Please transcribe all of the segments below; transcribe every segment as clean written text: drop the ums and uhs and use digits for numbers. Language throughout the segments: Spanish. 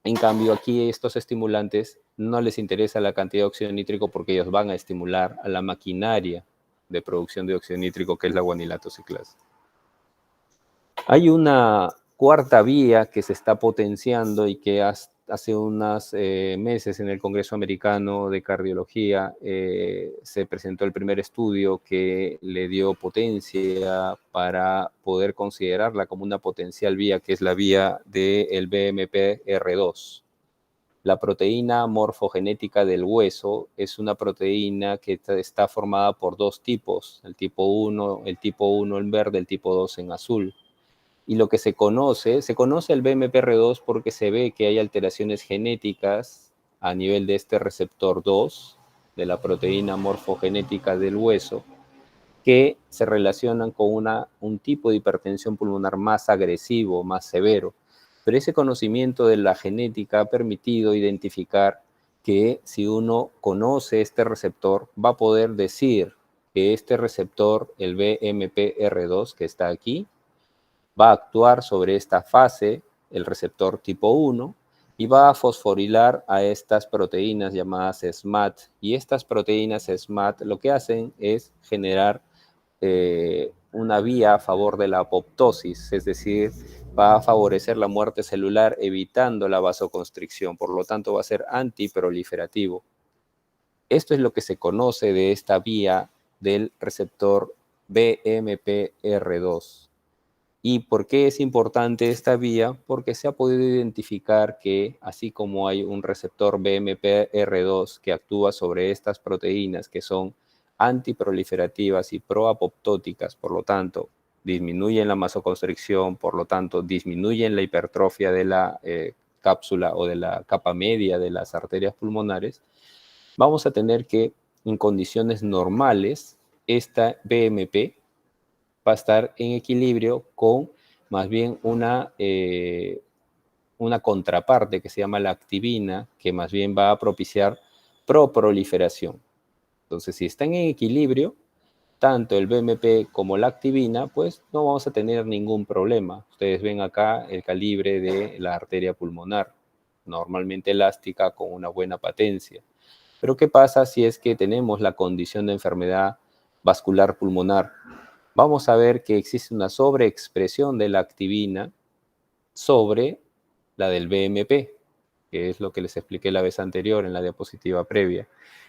En cambio, aquí estos estimulantes no les interesa la cantidad de óxido nítrico porque ellos van a estimular a la maquinaria de producción de óxido nítrico, que es la guanilato ciclasa. Hay una cuarta vía que se está potenciando y que hace unos meses en el Congreso Americano de Cardiología se presentó el primer estudio que le dio potencia para poder considerarla como una potencial vía, que es la vía del BMPR2. La proteína morfogenética del hueso es una proteína que está formada por dos tipos, el tipo 1 en verde, el tipo 2 en azul. Y lo que se conoce el BMPR2 porque se ve que hay alteraciones genéticas a nivel de este receptor 2, de la proteína morfogenética del hueso, que se relacionan con un tipo de hipertensión pulmonar más agresivo, más severo. Pero ese conocimiento de la genética ha permitido identificar que si uno conoce este receptor, va a poder decir que este receptor, el BMPR2 que está aquí, va a actuar sobre esta fase, el receptor tipo 1, y va a fosforilar a estas proteínas llamadas SMAD. Y estas proteínas SMAD lo que hacen es generar una vía a favor de la apoptosis, es decir, va a favorecer la muerte celular evitando la vasoconstricción, por lo tanto va a ser antiproliferativo. Esto es lo que se conoce de esta vía del receptor BMPR2. ¿Y por qué es importante esta vía? Porque se ha podido identificar que así como hay un receptor BMPR2 que actúa sobre estas proteínas que son antiproliferativas y proapoptóticas, por lo tanto, disminuyen la vasoconstricción, por lo tanto, disminuyen la hipertrofia de la cápsula o de la capa media de las arterias pulmonares, vamos a tener que en condiciones normales esta BMP va a estar en equilibrio con más bien una contraparte que se llama la activina, que más bien va a propiciar proproliferación. Entonces, si están en equilibrio, tanto el BMP como la activina, pues no vamos a tener ningún problema. Ustedes ven acá el calibre de la arteria pulmonar, normalmente elástica con una buena patencia. Pero ¿qué pasa si es que tenemos la condición de enfermedad vascular pulmonar? Vamos a ver que existe una sobreexpresión de la activina sobre la del BMP, que es lo que les expliqué la vez anterior en la diapositiva previa.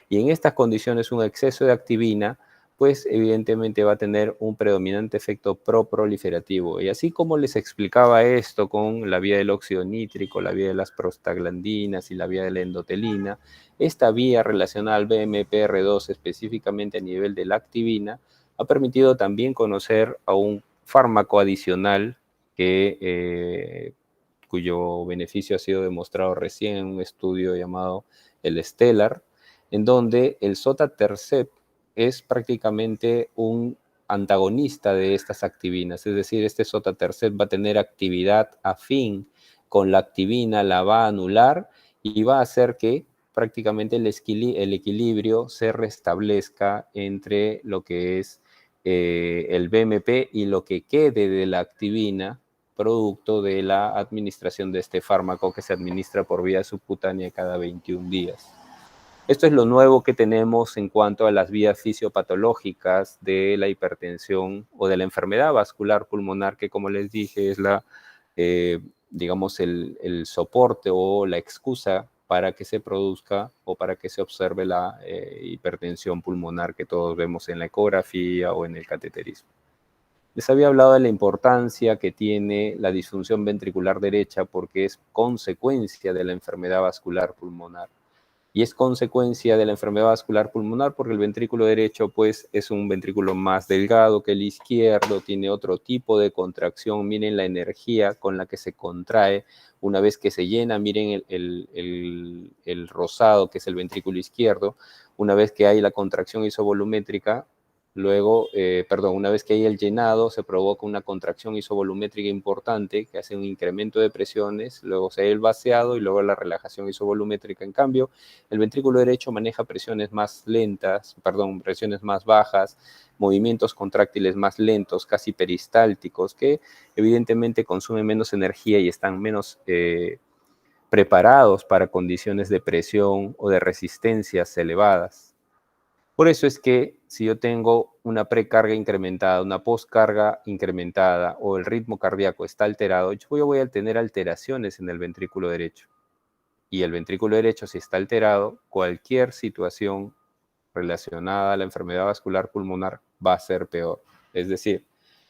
Y en estas condiciones un exceso de activina, pues evidentemente va a tener un predominante efecto proproliferativo. Y así como les explicaba esto con la vía del óxido nítrico, la vía de las prostaglandinas y la vía de la endotelina, esta vía relacionada al BMPR2 específicamente a nivel de la activina ha permitido también conocer a un fármaco adicional cuyo beneficio ha sido demostrado recién en un estudio llamado el Stellar, en donde el sotatercept es prácticamente un antagonista de estas activinas, es decir, este sotatercept va a tener actividad afín con la activina, la va a anular y va a hacer que prácticamente el equilibrio se restablezca entre lo que es el BMP y lo que quede de la activina producto de la administración de este fármaco que se administra por vía subcutánea cada 21 días. Esto es lo nuevo que tenemos en cuanto a las vías fisiopatológicas de la hipertensión o de la enfermedad vascular pulmonar, que como les dije es digamos, el soporte o la excusa para que se produzca o para que se observe la hipertensión pulmonar que todos vemos en la ecografía o en el cateterismo. Les había hablado de la importancia que tiene la disfunción ventricular derecha porque es consecuencia de la enfermedad vascular pulmonar. Y es consecuencia de la enfermedad vascular pulmonar porque el ventrículo derecho pues es un ventrículo más delgado que el izquierdo, tiene otro tipo de contracción. Miren la energía con la que se contrae una vez que se llena. Miren el rosado que es el ventrículo izquierdo. Una vez que hay la contracción isovolumétrica, luego, una vez que hay el llenado, se provoca una contracción isovolumétrica importante que hace un incremento de presiones, luego se da el vaciado y luego la relajación isovolumétrica. En cambio, el ventrículo derecho maneja presiones más lentas, presiones más bajas, movimientos contráctiles más lentos, casi peristálticos, que evidentemente consumen menos energía y están menos preparados para condiciones de presión o de resistencias elevadas. Por eso es que si yo tengo una precarga incrementada, una poscarga incrementada o el ritmo cardíaco está alterado, yo voy a tener alteraciones en el ventrículo derecho. Y el ventrículo derecho, si está alterado, cualquier situación relacionada a la enfermedad vascular pulmonar va a ser peor. Es decir,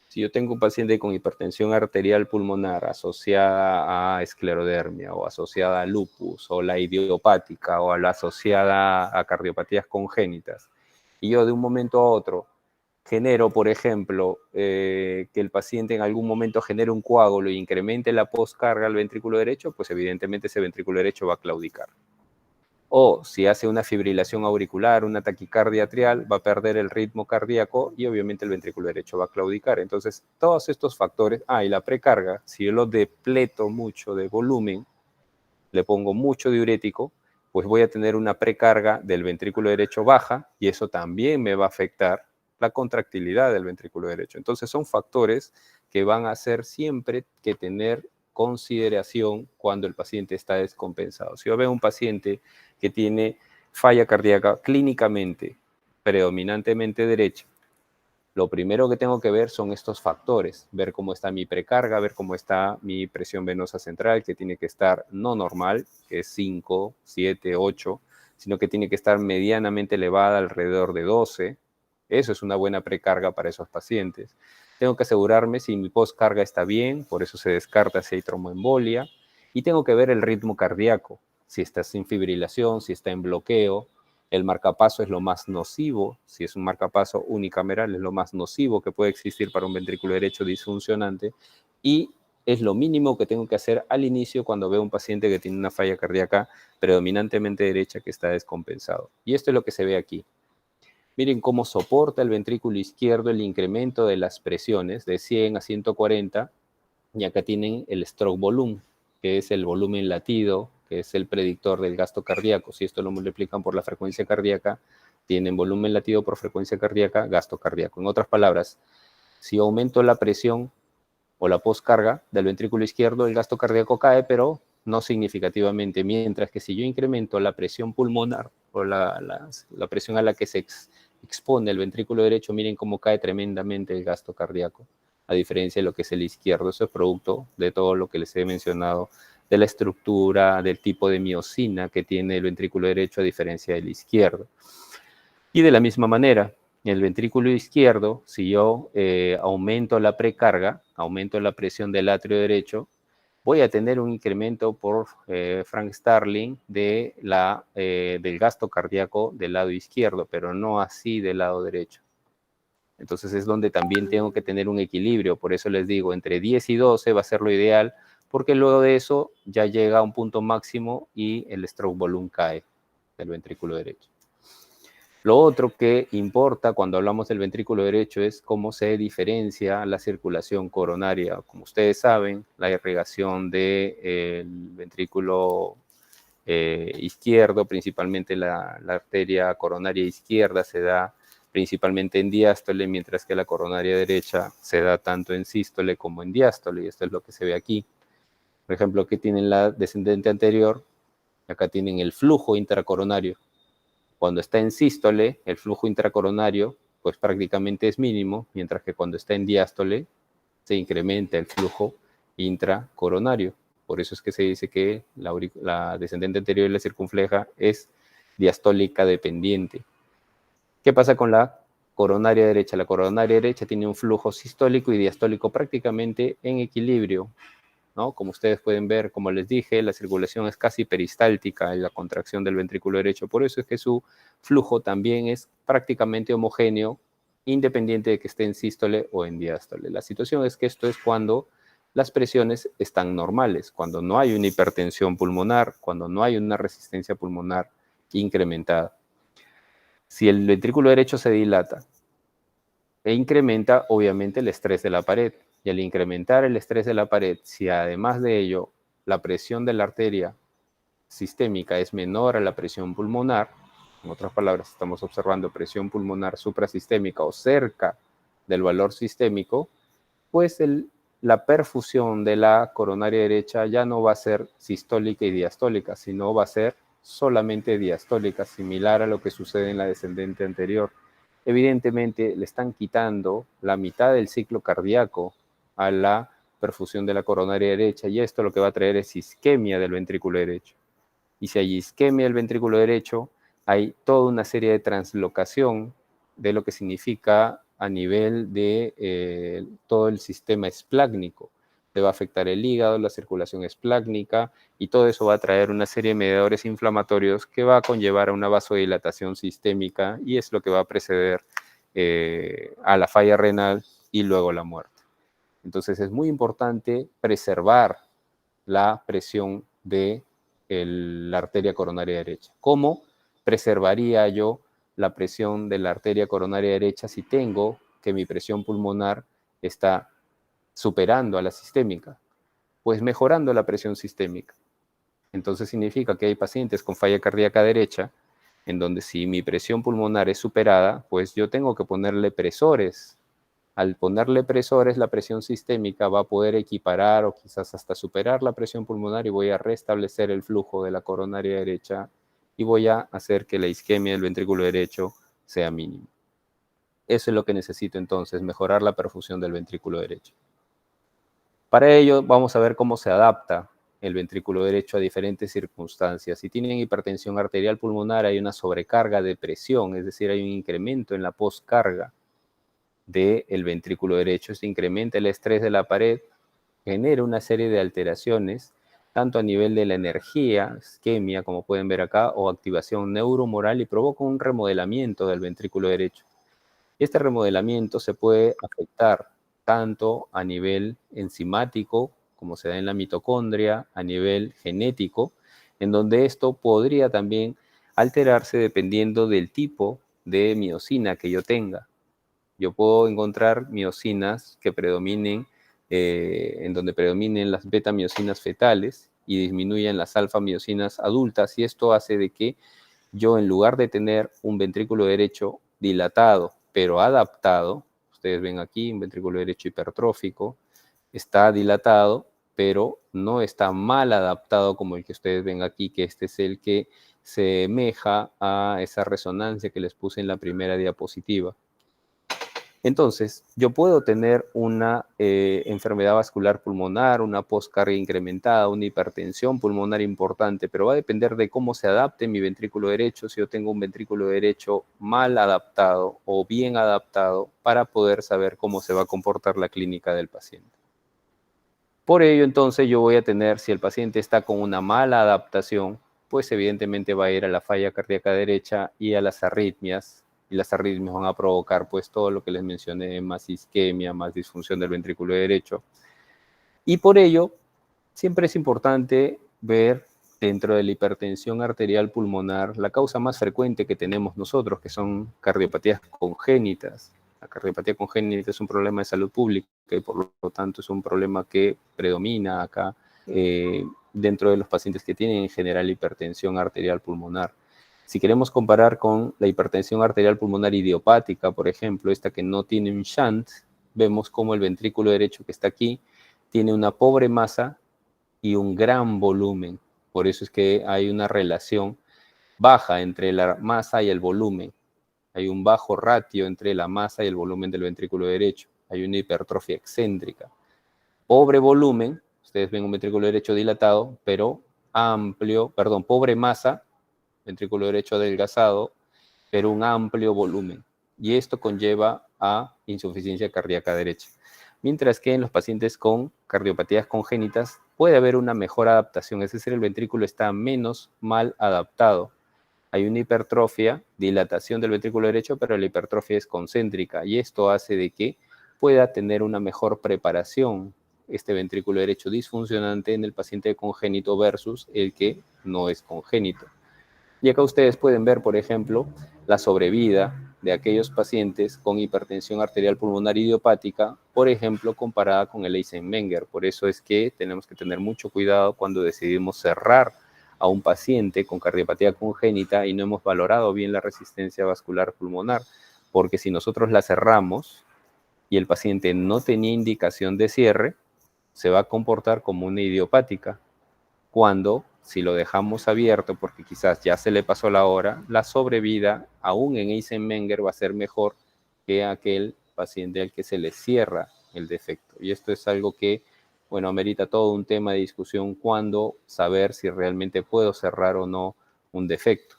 si yo tengo un paciente con hipertensión arterial pulmonar asociada a esclerodermia o asociada a lupus o la idiopática o la asociada a cardiopatías congénitas, y yo de un momento a otro genero, por ejemplo, que el paciente en algún momento genere un coágulo e incremente la poscarga al ventrículo derecho, pues evidentemente ese ventrículo derecho va a claudicar. O si hace una fibrilación auricular, una taquicardia atrial, va a perder el ritmo cardíaco y obviamente el ventrículo derecho va a claudicar. Entonces, todos estos factores, y la precarga, si yo lo depleto mucho de volumen, le pongo mucho diurético, pues voy a tener una precarga del ventrículo derecho baja y eso también me va a afectar la contractilidad del ventrículo derecho. Entonces, son factores que van a hacer siempre que tener consideración cuando el paciente está descompensado. Si yo veo un paciente que tiene falla cardíaca clínicamente, predominantemente derecha, lo primero que tengo que ver son estos factores, ver cómo está mi precarga, ver cómo está mi presión venosa central, que tiene que estar no normal, que es 5, 7, 8, sino que tiene que estar medianamente elevada, alrededor de 12. Eso es una buena precarga para esos pacientes. Tengo que asegurarme si mi postcarga está bien, por eso se descarta si hay tromboembolia, y tengo que ver el ritmo cardíaco, si está sin fibrilación, si está en bloqueo. El marcapaso es lo más nocivo, si es un marcapaso unicameral, es lo más nocivo que puede existir para un ventrículo derecho disfuncionante y es lo mínimo que tengo que hacer al inicio cuando veo un paciente que tiene una falla cardíaca predominantemente derecha que está descompensado. Y esto es lo que se ve aquí. Miren cómo soporta el ventrículo izquierdo el incremento de las presiones de 100 a 140 y acá tienen el stroke volume, que es el volumen latido, que es el predictor del gasto cardíaco. Si esto lo multiplican por la frecuencia cardíaca, tienen volumen latido por frecuencia cardíaca, gasto cardíaco. En otras palabras, si aumento la presión o la poscarga del ventrículo izquierdo, el gasto cardíaco cae, pero no significativamente, mientras que si yo incremento la presión pulmonar o la presión a la que se expone el ventrículo derecho, miren cómo cae tremendamente el gasto cardíaco, a diferencia de lo que es el izquierdo. Eso es producto de todo lo que les he mencionado, de la estructura, del tipo de miocina que tiene el ventrículo derecho a diferencia del izquierdo. Y de la misma manera, el ventrículo izquierdo, si yo aumento la precarga, aumento la presión del atrio derecho, voy a tener un incremento por Frank Starling del gasto cardíaco del lado izquierdo, pero no así del lado derecho. Entonces es donde también tengo que tener un equilibrio. Por eso les digo, entre 10 y 12 va a ser lo ideal, porque luego de eso ya llega a un punto máximo y el stroke volume cae del ventrículo derecho. Lo otro que importa cuando hablamos del ventrículo derecho es cómo se diferencia la circulación coronaria. Como ustedes saben, la irrigación del ventrículo izquierdo, principalmente la arteria coronaria izquierda, se da principalmente en diástole, mientras que la coronaria derecha se da tanto en sístole como en diástole, y esto es lo que se ve aquí. Por ejemplo, aquí tienen la descendente anterior, acá tienen el flujo intracoronario. Cuando está en sístole, el flujo intracoronario pues prácticamente es mínimo, mientras que cuando está en diástole se incrementa el flujo intracoronario. Por eso es que se dice que la descendente anterior y la circunfleja es diastólica dependiente. ¿Qué pasa con la coronaria derecha? La coronaria derecha tiene un flujo sistólico y diastólico prácticamente en equilibrio, ¿no? Como ustedes pueden ver, como les dije, la circulación es casi peristáltica en la contracción del ventrículo derecho. Por eso es que su flujo también es prácticamente homogéneo, independiente de que esté en sístole o en diástole. La situación es que esto es cuando las presiones están normales, cuando no hay una hipertensión pulmonar, cuando no hay una resistencia pulmonar incrementada. Si el ventrículo derecho se dilata e incrementa, obviamente, el estrés de la pared. Y al incrementar el estrés de la pared, si además de ello la presión de la arteria sistémica es menor a la presión pulmonar, en otras palabras, estamos observando presión pulmonar suprasistémica o cerca del valor sistémico, pues la perfusión de la coronaria derecha ya no va a ser sistólica y diastólica, sino va a ser solamente diastólica, similar a lo que sucede en la descendente anterior. Evidentemente le están quitando la mitad del ciclo cardíaco a la perfusión de la coronaria derecha, y esto lo que va a traer es isquemia del ventrículo derecho. Y si hay isquemia del ventrículo derecho, hay toda una serie de translocación de lo que significa a nivel de todo el sistema esplácnico. Le va a afectar el hígado, la circulación esplácnica, y todo eso va a traer una serie de mediadores inflamatorios que va a conllevar a una vasodilatación sistémica, y es lo que va a preceder a la falla renal y luego la muerte. Entonces es muy importante preservar la presión de la arteria coronaria derecha. ¿Cómo preservaría yo la presión de la arteria coronaria derecha si tengo que mi presión pulmonar está superando a la sistémica? Pues mejorando la presión sistémica. Entonces significa que hay pacientes con falla cardíaca derecha en donde si mi presión pulmonar es superada, pues yo tengo que ponerle presores. Al ponerle presores, la presión sistémica va a poder equiparar o quizás hasta superar la presión pulmonar, y voy a restablecer el flujo de la coronaria derecha y voy a hacer que la isquemia del ventrículo derecho sea mínima. Eso es lo que necesito entonces, mejorar la perfusión del ventrículo derecho. Para ello vamos a ver cómo se adapta el ventrículo derecho a diferentes circunstancias. Si tienen hipertensión arterial pulmonar, hay una sobrecarga de presión, es decir, hay un incremento en la poscarga del ventrículo derecho. Esto incrementa el estrés de la pared, genera una serie de alteraciones, tanto a nivel de la energía, isquemia, como pueden ver acá, o activación neuromoral, y provoca un remodelamiento del ventrículo derecho. Este remodelamiento se puede afectar tanto a nivel enzimático, como se da en la mitocondria, a nivel genético, en donde esto podría también alterarse dependiendo del tipo de miocina que yo tenga. Yo puedo encontrar miocinas que predominen, en donde predominen las beta-miocinas fetales y disminuyan las alfa-miocinas adultas, y esto hace de que yo, en lugar de tener un ventrículo derecho dilatado, pero adaptado, ustedes ven aquí un ventrículo derecho hipertrófico, está dilatado, pero no está mal adaptado como el que ustedes ven aquí, que este es el que se semeja a esa resonancia que les puse en la primera diapositiva. Entonces, yo puedo tener una enfermedad vascular pulmonar, una poscarga incrementada, una hipertensión pulmonar importante, pero va a depender de cómo se adapte mi ventrículo derecho, si yo tengo un ventrículo derecho mal adaptado o bien adaptado, para poder saber cómo se va a comportar la clínica del paciente. Por ello, entonces, yo voy a tener, si el paciente está con una mala adaptación, pues evidentemente va a ir a la falla cardíaca derecha y a las arritmias, y las arritmias van a provocar pues todo lo que les mencioné, más isquemia, más disfunción del ventrículo derecho. Y por ello, siempre es importante ver dentro de la hipertensión arterial pulmonar la causa más frecuente que tenemos nosotros, que son cardiopatías congénitas. La cardiopatía congénita es un problema de salud pública y por lo tanto es un problema que predomina acá dentro de los pacientes que tienen en general hipertensión arterial pulmonar. Si queremos comparar con la hipertensión arterial pulmonar idiopática, por ejemplo, esta que no tiene un shunt, vemos como el ventrículo derecho que está aquí tiene una pobre masa y un gran volumen. Por eso es que hay una relación baja entre la masa y el volumen. Hay un bajo ratio entre la masa y el volumen del ventrículo derecho. Hay una hipertrofia excéntrica. Pobre volumen, ustedes ven un ventrículo derecho dilatado, pero pobre masa, ventrículo derecho adelgazado, pero un amplio volumen. Y esto conlleva a insuficiencia cardíaca derecha. Mientras que en los pacientes con cardiopatías congénitas puede haber una mejor adaptación, es decir, el ventrículo está menos mal adaptado. Hay una hipertrofia, dilatación del ventrículo derecho, pero la hipertrofia es concéntrica, y esto hace de que pueda tener una mejor preparación este ventrículo derecho disfuncionante en el paciente congénito versus el que no es congénito. Y acá ustedes pueden ver, por ejemplo, la sobrevida de aquellos pacientes con hipertensión arterial pulmonar idiopática, por ejemplo, comparada con el Eisenmenger. Por eso es que tenemos que tener mucho cuidado cuando decidimos cerrar a un paciente con cardiopatía congénita y no hemos valorado bien la resistencia vascular pulmonar, porque si nosotros la cerramos y el paciente no tenía indicación de cierre, se va a comportar como una idiopática, cuando si lo dejamos abierto porque quizás ya se le pasó la hora, la sobrevida aún en Eisenmenger va a ser mejor que aquel paciente al que se le cierra el defecto. Y esto es algo que, bueno, amerita todo un tema de discusión cuando saber si realmente puedo cerrar o no un defecto.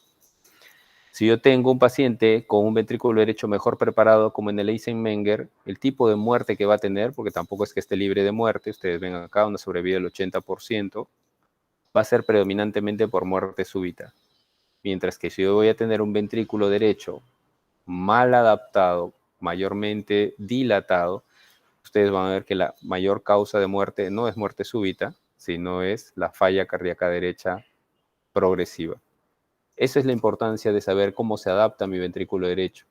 Si yo tengo un paciente con un ventrículo derecho mejor preparado, como en el Eisenmenger, el tipo de muerte que va a tener, porque tampoco es que esté libre de muerte, ustedes ven acá una sobrevida del 80%, va a ser predominantemente por muerte súbita. Mientras que si yo voy a tener un ventrículo derecho mal adaptado, mayormente dilatado, ustedes van a ver que la mayor causa de muerte no es muerte súbita, sino es la falla cardíaca derecha progresiva. Esa es la importancia de saber cómo se adapta mi ventrículo derecho.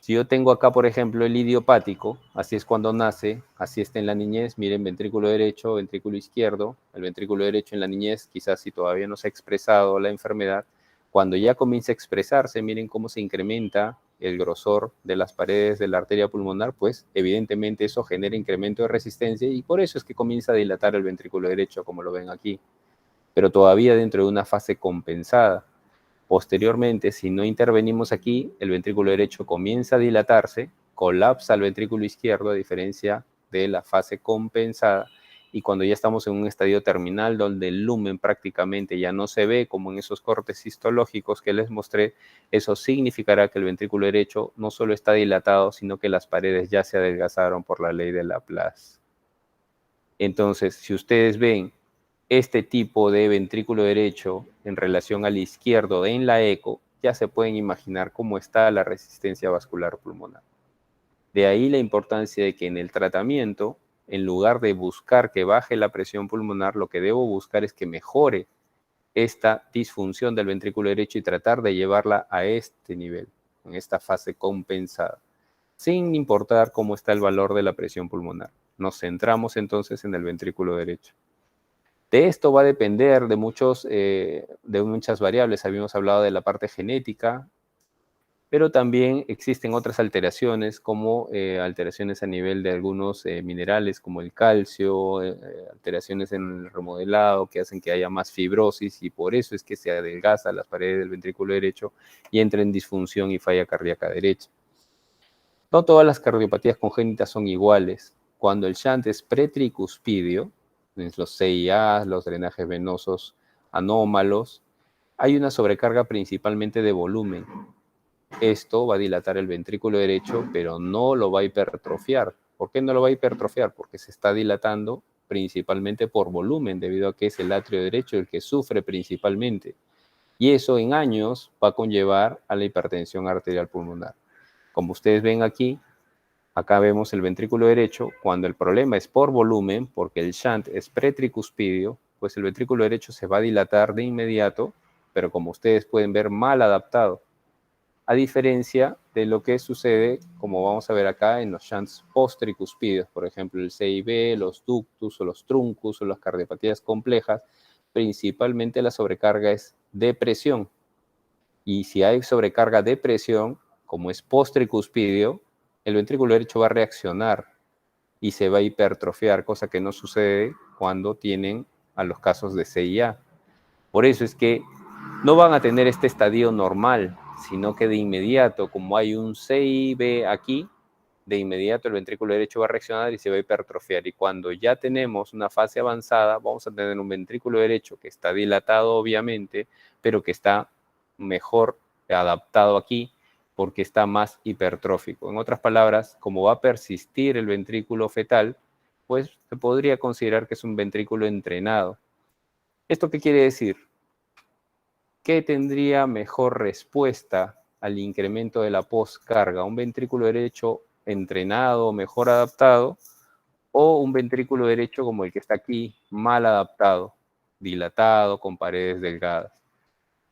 Si yo tengo acá, por ejemplo, el idiopático, así es cuando nace, así está en la niñez, miren, ventrículo derecho, ventrículo izquierdo, el ventrículo derecho en la niñez, quizás si todavía no se ha expresado la enfermedad, cuando ya comienza a expresarse, miren cómo se incrementa el grosor de las paredes de la arteria pulmonar, pues evidentemente eso genera incremento de resistencia y por eso es que comienza a dilatar el ventrículo derecho, como lo ven aquí, pero todavía dentro de una fase compensada. Posteriormente, si no intervenimos aquí, el ventrículo derecho comienza a dilatarse, colapsa el ventrículo izquierdo a diferencia de la fase compensada y cuando ya estamos en un estadio terminal donde el lumen prácticamente ya no se ve como en esos cortes histológicos que les mostré, eso significará que el ventrículo derecho no solo está dilatado, sino que las paredes ya se adelgazaron por la ley de Laplace. Entonces, si ustedes ven este tipo de ventrículo derecho en relación al izquierdo en la eco, ya se pueden imaginar cómo está la resistencia vascular pulmonar. De ahí la importancia de que en el tratamiento, en lugar de buscar que baje la presión pulmonar, lo que debo buscar es que mejore esta disfunción del ventrículo derecho y tratar de llevarla a este nivel, en esta fase compensada, sin importar cómo está el valor de la presión pulmonar. Nos centramos entonces en el ventrículo derecho. De esto va a depender de muchas variables. Habíamos hablado de la parte genética, pero también existen otras alteraciones, como alteraciones a nivel de algunos minerales, como el calcio, alteraciones en el remodelado que hacen que haya más fibrosis y por eso es que se adelgaza las paredes del ventrículo derecho y entra en disfunción y falla cardíaca derecha. No todas las cardiopatías congénitas son iguales. Cuando el shunt es pretricuspidio, los CIA, los drenajes venosos anómalos, hay una sobrecarga principalmente de volumen. Esto va a dilatar el ventrículo derecho, pero no lo va a hipertrofiar. ¿Por qué no lo va a hipertrofiar? Porque se está dilatando principalmente por volumen, debido a que es el atrio derecho el que sufre principalmente. Y eso en años va a conllevar a la hipertensión arterial pulmonar. Como ustedes ven aquí, acá vemos el ventrículo derecho, cuando el problema es por volumen, porque el shunt es pretricuspidio, pues el ventrículo derecho se va a dilatar de inmediato, pero como ustedes pueden ver, mal adaptado, a diferencia de lo que sucede, como vamos a ver acá, en los shunts postricuspidios, por ejemplo, el CIB, los ductus o los truncus o las cardiopatías complejas, principalmente la sobrecarga es de presión. Y si hay sobrecarga de presión, como es postricuspidio, el ventrículo derecho va a reaccionar y se va a hipertrofiar, cosa que no sucede cuando tienen a los casos de CIA. Por eso es que no van a tener este estadio normal, sino que de inmediato, como hay un CIB aquí, de inmediato el ventrículo derecho va a reaccionar y se va a hipertrofiar. Y cuando ya tenemos una fase avanzada, vamos a tener un ventrículo derecho que está dilatado, obviamente, pero que está mejor adaptado aquí porque está más hipertrófico. En otras palabras, como va a persistir el ventrículo fetal, pues se podría considerar que es un ventrículo entrenado. ¿Esto qué quiere decir? ¿Qué tendría mejor respuesta al incremento de la postcarga? ¿Un ventrículo derecho entrenado, mejor adaptado, o un ventrículo derecho como el que está aquí, mal adaptado, dilatado, con paredes delgadas?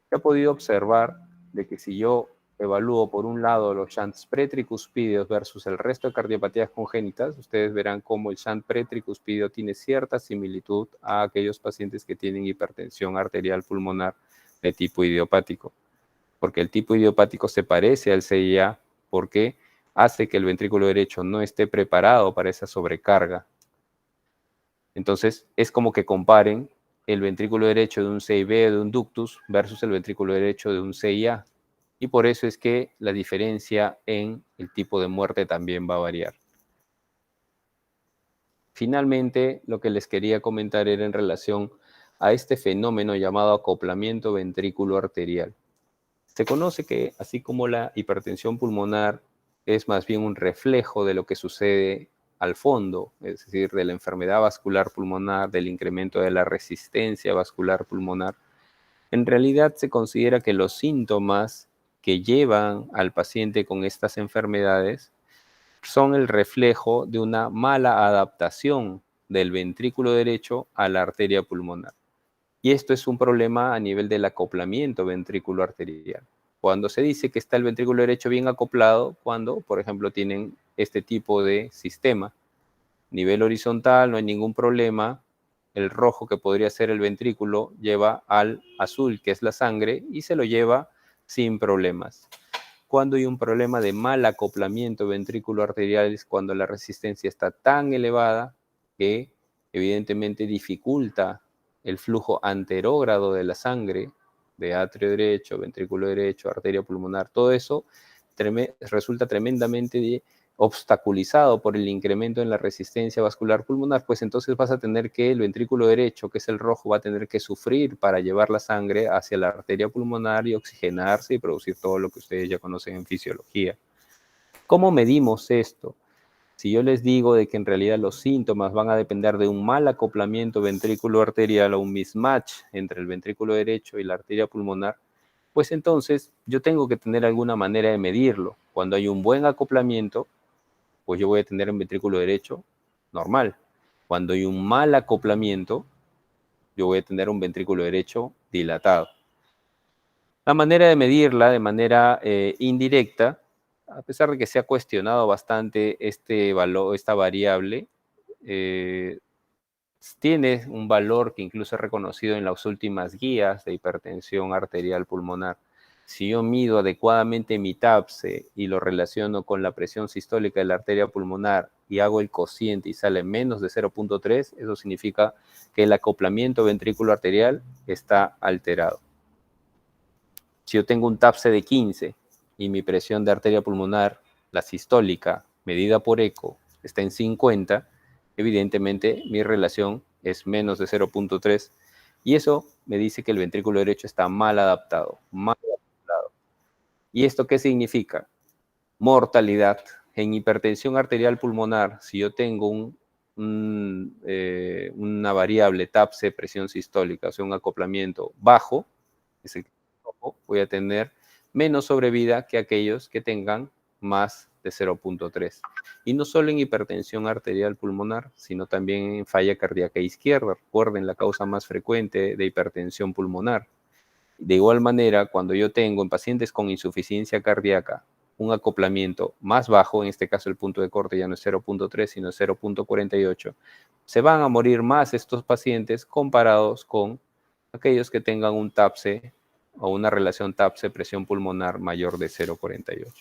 Se ha podido observar de que si yo evalúo por un lado los shunts pretricuspídeos versus el resto de cardiopatías congénitas, ustedes verán cómo el shunt pretricuspídeo tiene cierta similitud a aquellos pacientes que tienen hipertensión arterial pulmonar de tipo idiopático, porque el tipo idiopático se parece al CIA porque hace que el ventrículo derecho no esté preparado para esa sobrecarga. Entonces, es como que comparen el ventrículo derecho de un CIB de un ductus versus el ventrículo derecho de un CIA. Y por eso es que la diferencia en el tipo de muerte también va a variar. Finalmente, lo que les quería comentar era en relación a este fenómeno llamado acoplamiento ventrículo arterial. Se conoce que, así como la hipertensión pulmonar es más bien un reflejo de lo que sucede al fondo, es decir, de la enfermedad vascular pulmonar, del incremento de la resistencia vascular pulmonar, en realidad se considera que los síntomas que llevan al paciente con estas enfermedades son el reflejo de una mala adaptación del ventrículo derecho a la arteria pulmonar. Y esto es un problema a nivel del acoplamiento ventrículo arterial. Cuando se dice que está el ventrículo derecho bien acoplado, cuando, por ejemplo, tienen este tipo de sistema, nivel horizontal, no hay ningún problema, el rojo que podría ser el ventrículo lleva al azul, que es la sangre, y se lo lleva sin problemas. Cuando hay un problema de mal acoplamiento ventrículo arterial es cuando la resistencia está tan elevada que evidentemente dificulta el flujo anterógrado de la sangre, de atrio derecho, ventrículo derecho, arteria pulmonar, todo eso resulta tremendamente obstaculizado por el incremento en la resistencia vascular pulmonar, pues entonces vas a tener que el ventrículo derecho, que es el rojo, va a tener que sufrir para llevar la sangre hacia la arteria pulmonar y oxigenarse y producir todo lo que ustedes ya conocen en fisiología. ¿Cómo medimos esto? Si yo les digo de que en realidad los síntomas van a depender de un mal acoplamiento ventrículo arterial o un mismatch entre el ventrículo derecho y la arteria pulmonar, pues entonces yo tengo que tener alguna manera de medirlo. Cuando hay un buen acoplamiento, pues yo voy a tener un ventrículo derecho normal. Cuando hay un mal acoplamiento, yo voy a tener un ventrículo derecho dilatado. La manera de medirla de manera indirecta, a pesar de que se ha cuestionado bastante este valor, esta variable, tiene un valor que incluso es reconocido en las últimas guías de hipertensión arterial pulmonar. Si yo mido adecuadamente mi TAPSE y lo relaciono con la presión sistólica de la arteria pulmonar y hago el cociente y sale menos de 0.3, eso significa que el acoplamiento ventrículo arterial está alterado. Si yo tengo un TAPSE de 15 y mi presión de arteria pulmonar, la sistólica, medida por eco, está en 50, evidentemente mi relación es menos de 0.3 y eso me dice que el ventrículo derecho está mal adaptado, mal adaptado. ¿Y esto qué significa? Mortalidad. En hipertensión arterial pulmonar, si yo tengo una variable TAPSE, presión sistólica, o sea, un acoplamiento bajo, es el voy a tener menos sobrevida que aquellos que tengan más de 0.3. Y no solo en hipertensión arterial pulmonar, sino también en falla cardíaca izquierda. Recuerden la causa más frecuente de hipertensión pulmonar. De igual manera, cuando yo tengo en pacientes con insuficiencia cardíaca un acoplamiento más bajo, en este caso el punto de corte ya no es 0.3, sino 0.48, se van a morir más estos pacientes comparados con aquellos que tengan un TAPSE o una relación TAPSE-presión pulmonar mayor de 0.48.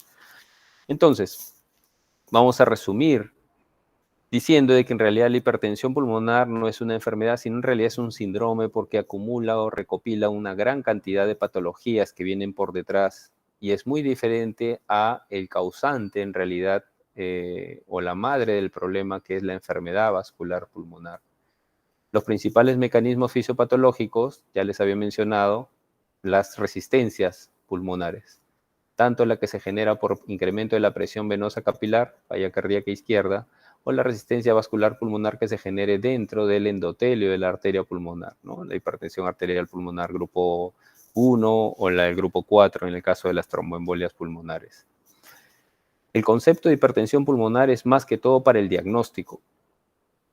Entonces, vamos a resumir diciendo de que en realidad la hipertensión pulmonar no es una enfermedad, sino en realidad es un síndrome porque acumula o recopila una gran cantidad de patologías que vienen por detrás y es muy diferente a el causante en realidad o la madre del problema que es la enfermedad vascular pulmonar. Los principales mecanismos fisiopatológicos, ya les había mencionado, las resistencias pulmonares, tanto la que se genera por incremento de la presión venosa capilar, falla cardíaca izquierda, o la resistencia vascular pulmonar que se genere dentro del endotelio de la arteria pulmonar, ¿no? La hipertensión arterial pulmonar grupo 1 o la del grupo 4 en el caso de las tromboembolias pulmonares. El concepto de hipertensión pulmonar es más que todo para el diagnóstico,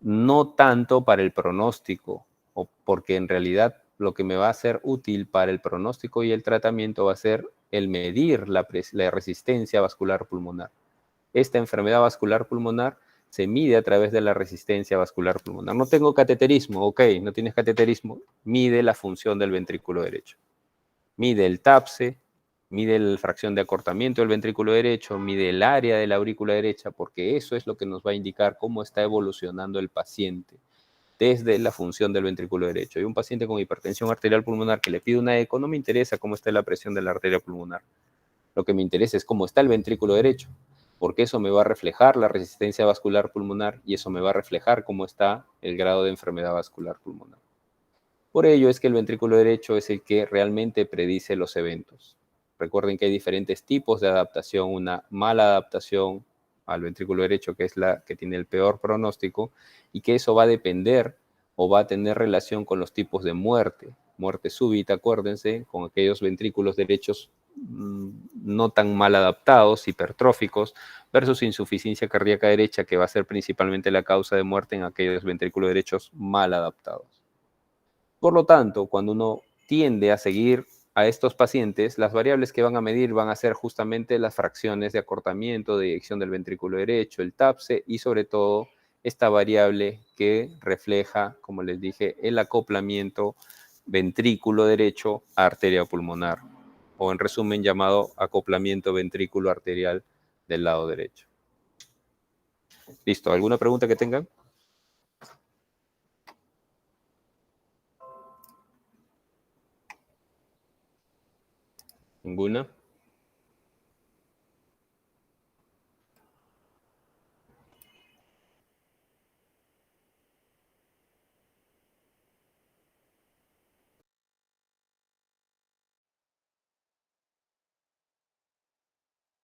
no tanto para el pronóstico, o porque en realidad lo que me va a ser útil para el pronóstico y el tratamiento va a ser el medir la resistencia vascular pulmonar. Esta enfermedad vascular pulmonar se mide a través de la resistencia vascular pulmonar. No tengo cateterismo, ok, no tienes cateterismo, mide la función del ventrículo derecho. Mide el TAPSE, mide la fracción de acortamiento del ventrículo derecho, mide el área de la aurícula derecha, porque eso es lo que nos va a indicar cómo está evolucionando el paciente. desde la función del ventrículo derecho. Hay un paciente con hipertensión arterial pulmonar que le pide una eco, no me interesa cómo está la presión de la arteria pulmonar. Lo que me interesa es cómo está el ventrículo derecho, porque eso me va a reflejar la resistencia vascular pulmonar y eso me va a reflejar cómo está el grado de enfermedad vascular pulmonar. Por ello es que el ventrículo derecho es el que realmente predice los eventos. Recuerden que hay diferentes tipos de adaptación, una mala adaptación al ventrículo derecho, que es la que tiene el peor pronóstico, y que eso va a depender o va a tener relación con los tipos de muerte. Muerte súbita, acuérdense, con aquellos ventrículos derechos no tan mal adaptados, hipertróficos, versus insuficiencia cardíaca derecha, que va a ser principalmente la causa de muerte en aquellos ventrículos derechos mal adaptados. Por lo tanto, cuando uno tiende a seguir a estos pacientes, las variables que van a medir van a ser justamente las fracciones de acortamiento, de eyección del ventrículo derecho, el TAPSE y sobre todo esta variable que refleja, como les dije, el acoplamiento ventrículo derecho a arteria pulmonar, o en resumen llamado acoplamiento ventrículo arterial del lado derecho. Listo, ¿alguna pregunta que tengan? ¿Ninguna?